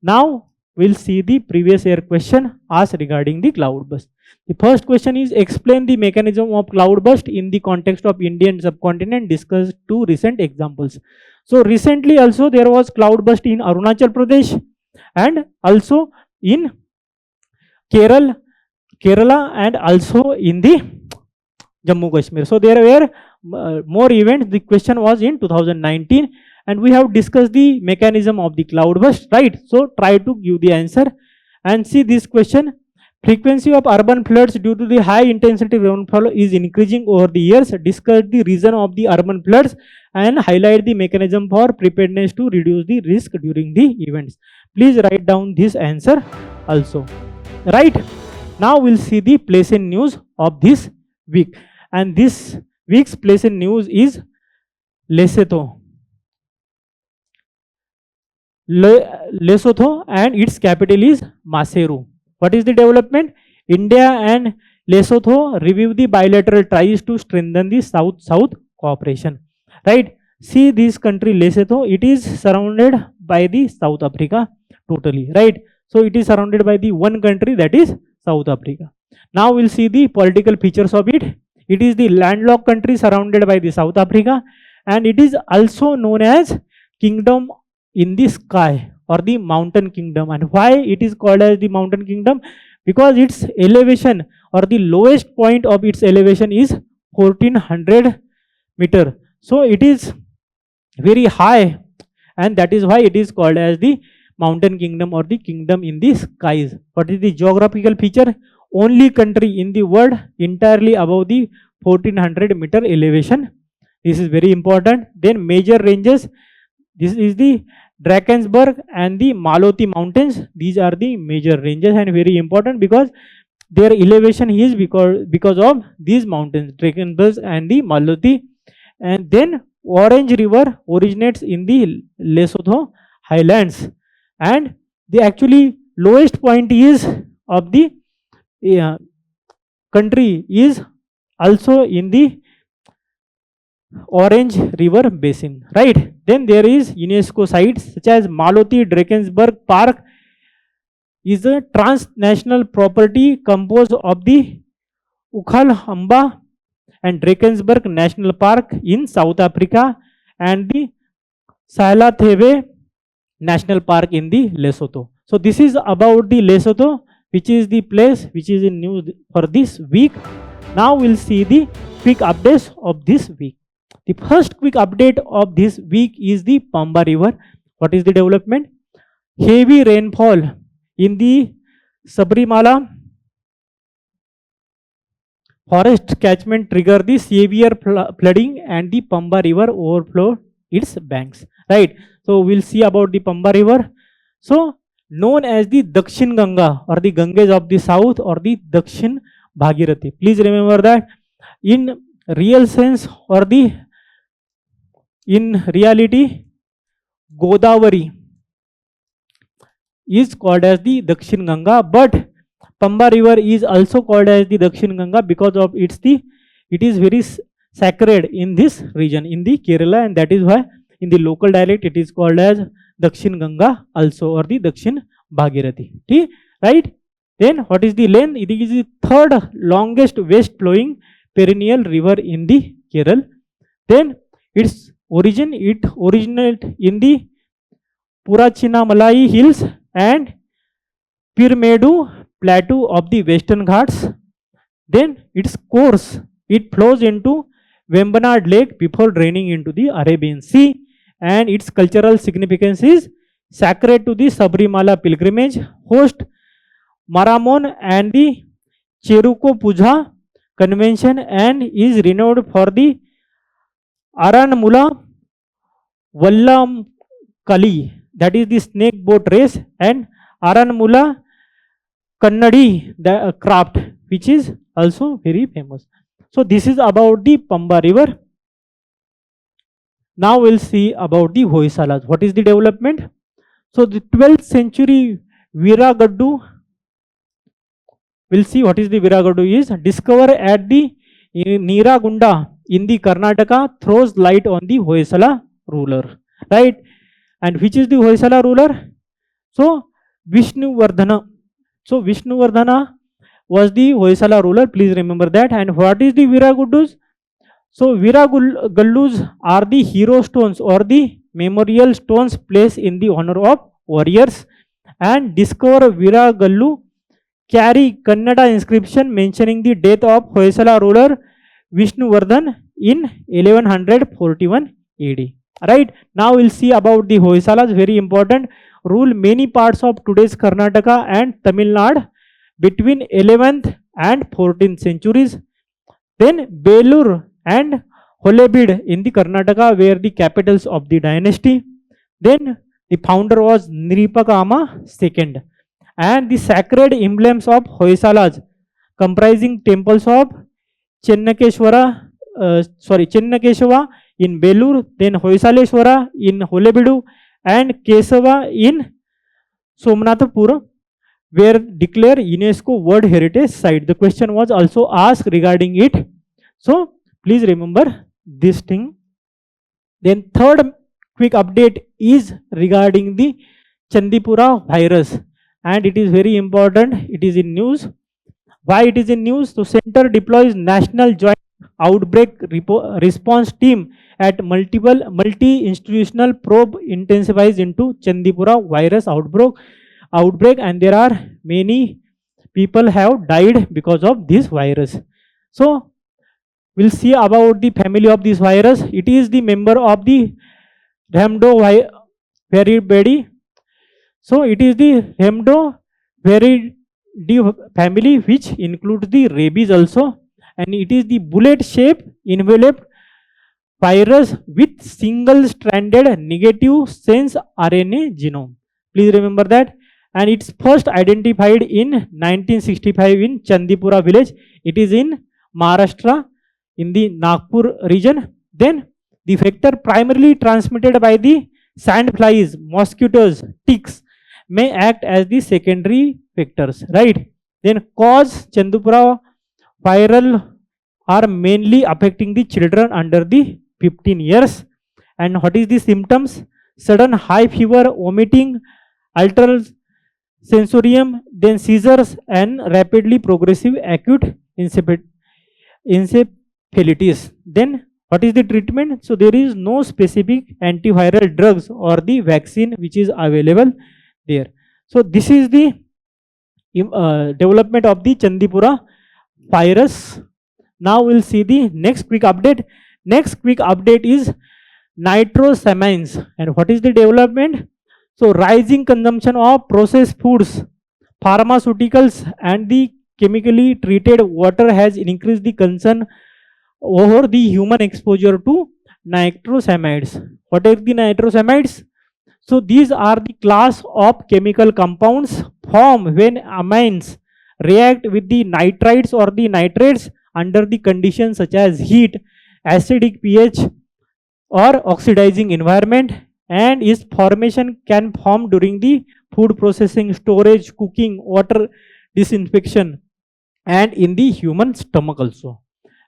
Now we'll see the previous year question asked regarding the cloudburst. The first question is explain the mechanism of cloudburst in the context of Indian subcontinent. Discuss two recent examples. So recently also there was cloudburst in Arunachal Pradesh and also in Kerala and also in the Jammu Kashmir. So there were more events. The question was in 2019 and we have discussed the mechanism of the cloudburst, right? So try to give the answer and see this question. Frequency of urban floods due to the high intensity rainfall is increasing over the years. Discuss the reason of the urban floods and highlight the mechanism for preparedness to reduce the risk during the events. Please write down this answer also. Right? Now we'll see the place in news of this week. And this week's place in news is Lesotho. Lesotho and its capital is Maseru. What is the development? India and Lesotho review the bilateral ties to strengthen the South-South cooperation. Right? See this country Lesotho, it is surrounded by the South Africa totally. Right? So it is surrounded by the one country, that is South Africa. Now we'll see the political features of it. It is the landlocked country surrounded by the South Africa and it is also known as Kingdom in the Sky or the Mountain Kingdom. And why it is called as the Mountain Kingdom? Because its elevation or the lowest point of its elevation is 1400 meter. So it is very high and that is why it is called as the Mountain Kingdom or the Kingdom in the Skies. What is the geographical feature? Only country in the world entirely above the 1400 meter elevation. This is very important. Then major ranges. This is the Drakensberg and the Maloti mountains. These are the major ranges and very important because their elevation is because of these mountains, Drakensberg and the Maloti. And then Orange River originates in the Lesotho highlands and the actually lowest point is of the country is also in the Orange River basin, right? Then there is UNESCO sites such as Maloti Drakensberg Park is a transnational property composed of the Ukhalhamba and Drakensberg National Park in South Africa and the Sailathebe National Park in the Lesotho. So this is about the Lesotho, which is the place which is in news for this week. Now we'll see the quick updates of this week. The first quick update of this week is the Pamba River. What is the development? Heavy rainfall in the Sabrimala forest catchment trigger the severe flooding and the Pamba River overflowed its banks. Right. So we'll see about the Pamba River. So known as the Dakshin Ganga or the Ganges of the South or the Dakshin Bhagirathi. Please remember that in real sense or the in reality Godavari is called as the Dakshin Ganga, but Pamba River is also called as the Dakshin Ganga because of it is very sacred in this region in the Kerala, and that is why in the local dialect it is called as Dakshin Ganga also or the Dakshin Bhagirathi. Right? Then what is the length? It is the third longest west flowing perennial river in the Kerala. Then its origin, it originates in the Purachinamalai hills and Pirmedu plateau of the Western Ghats. Then its course, it flows into Vembanad Lake before draining into the Arabian Sea, and its cultural significance is sacred to the Sabrimala pilgrimage, host Maramon and the Cheruko Puja convention, and is renowned for the Aranmula Vallam Kali, that is the snake boat race, and Aranmula Kannadi, the craft, which is also very famous. So this is about the Pamba river. Now we'll see about the Hoysalas. What is the development? So the 12th century Viragaddu, we'll see what is the Viragaddu is. Discovered at the Neeragunda in the Karnataka, throws light on the Hoysala ruler, right? And which is the Hoysala ruler? So Vishnuvardhana. So Vishnuvardhana was the Hoysala ruler, please remember that. And what is the Viraguddus? So Viragallus are the hero stones or the memorial stones placed in the honor of warriors. And discover Viragallu carry Kannada inscription mentioning the death of Hoysala ruler Vishnuvardhan in 1141 AD. Right, now we'll see about the Hoysalas, very important. Rule many parts of today's Karnataka and Tamil Nadu between 11th and 14th centuries. Then Belur and Holebid in the Karnataka were the capitals of the dynasty. Then the founder was Nripakama II. And the sacred emblems of Hoysalas comprising temples of Chennakeshwara in Belur, then Hoysaleshwara in Holebidu, and Kesava in Somnathapura were declared UNESCO World Heritage Site. The question was also asked regarding it. So please remember this thing. Then third quick update is regarding the Chandipura virus, and it is very important. It is in news. Why it is in news? So center deploys National Joint Outbreak Response Team at multi-institutional probe intensifies into Chandipura virus outbreak, and there are many people have died because of this virus. So we'll see about the family of this virus. It is the member of the Rhamdoviridae. So it is the Rhamdoviridae family, which includes the rabies also, and it is the bullet shape enveloped virus with single stranded negative sense RNA genome. Please remember that. And it's first identified in 1965 in Chandipura village. It is in Maharashtra in the Nagpur region. Then the vector primarily transmitted by the sandflies, mosquitoes, ticks may act as the secondary vectors, right? Then cause Chandipura viral are mainly affecting the children under the 15 years. And what is the symptoms? Sudden high fever, vomiting, altered sensorium, then seizures, and rapidly progressive acute encephalitis. Then what is the treatment? So there is no specific antiviral drugs or the vaccine which is available there. So this is the development of the Chandipura virus. Now we'll see the next quick update. Next quick update is nitrosamines. And what is the development? So rising consumption of processed foods, pharmaceuticals, and the chemically treated water has increased the concern over the human exposure to nitrosamides. What are the nitrosamides? So these are the class of chemical compounds formed when amines react with the nitrites or the nitrates under the conditions such as heat, acidic pH, or oxidizing environment, and its formation can form during the food processing, storage, cooking, water disinfection, and in the human stomach also.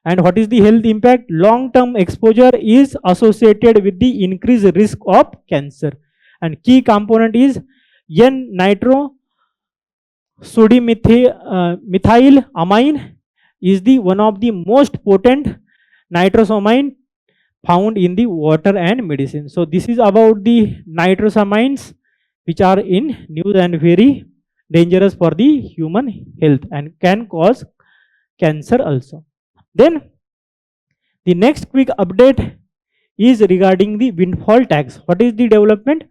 And what is the health impact? Long-term exposure is associated with the increased risk of cancer. And key component is N-nitro sodimethyl amine is the one of the most potent nitrosamine found in the water and medicine. So this is about the nitrosamines which are in news and very dangerous for the human health and can cause cancer also. Then the next quick update is regarding the windfall tax. What is the development?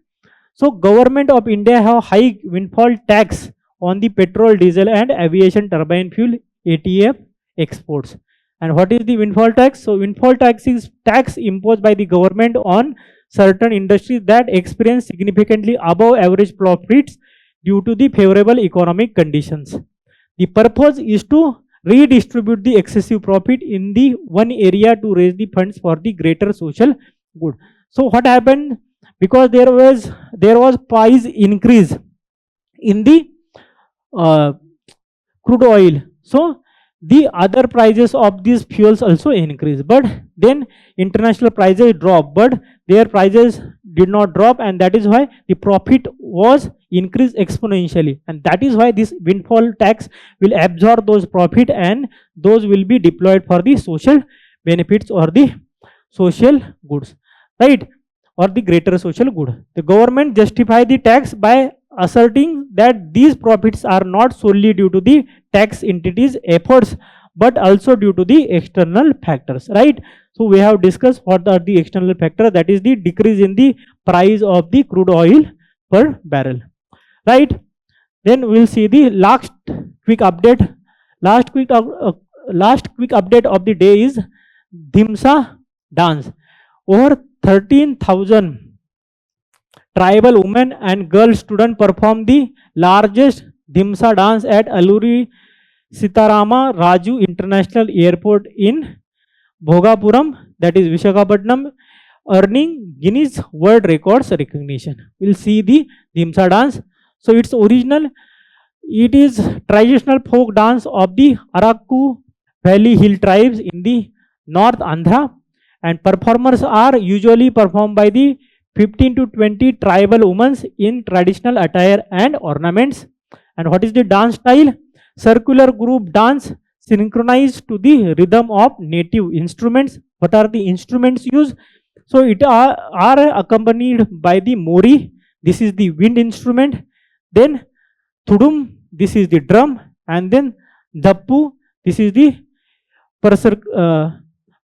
So government of India have high windfall tax on the petrol, diesel, and aviation turbine fuel ATF exports. And what is the windfall tax? So windfall tax is tax imposed by the government on certain industries that experience significantly above average profits due to the favorable economic conditions. The purpose is to redistribute the excessive profit in the one area to raise the funds for the greater social good. So what happened? Because there was price increase in the crude oil, so the other prices of these fuels also increase, but then international prices drop, but their prices did not drop, and that is why the profit was increased exponentially, and that is why this windfall tax will absorb those profit and those will be deployed for the social benefits or the social goods, right, or the greater social good. The government justify the tax by asserting that these profits are not solely due to the tax entities efforts but also due to the external factors, right? So we have discussed what are the external factors, that is the decrease in the price of the crude oil per barrel, right? Then we'll see the last quick update. Last quick update of the day is Dhimsa dance. Over 13,000 tribal women and girl students performed the largest Dhimsa dance at Alluri Sitarama Raju International Airport in Bhogapuram, that is Visakhapatnam, earning Guinness World Records recognition. We'll see the Dhimsa dance. So it's original. It is traditional folk dance of the Araku Valley Hill tribes in the North Andhra, and performers are usually performed by the 15 to 20 tribal women in traditional attire and ornaments. And what is the dance style? Circular group dance synchronized to the rhythm of native instruments. What are the instruments used? So it are accompanied by the mori, this is the wind instrument, then thudum, this is the drum, and then dappu, this is the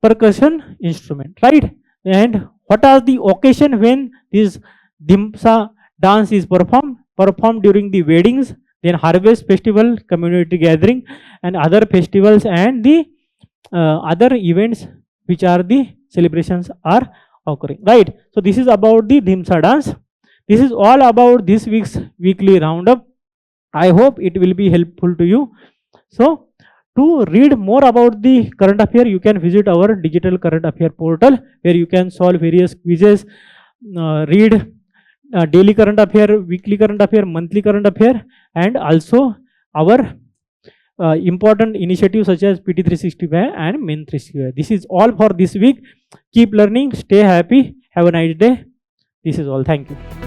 percussion instrument, right? And what are the occasion when this Dhimsa dance is performed? Performed during the weddings, then harvest festival, community gathering, and other festivals and the other events which are the celebrations are occurring, right? So this is about the Dhimsa dance. This is all about this week's weekly roundup. I hope it will be helpful to you. So to read more about the current affair, you can visit our digital current affair portal where you can solve various quizzes, read daily current affair, weekly current affair, monthly current affair, and also our important initiatives such as PT 365 and Min 365. This is all for this week. Keep learning, stay happy, have a nice day. This is all. Thank you.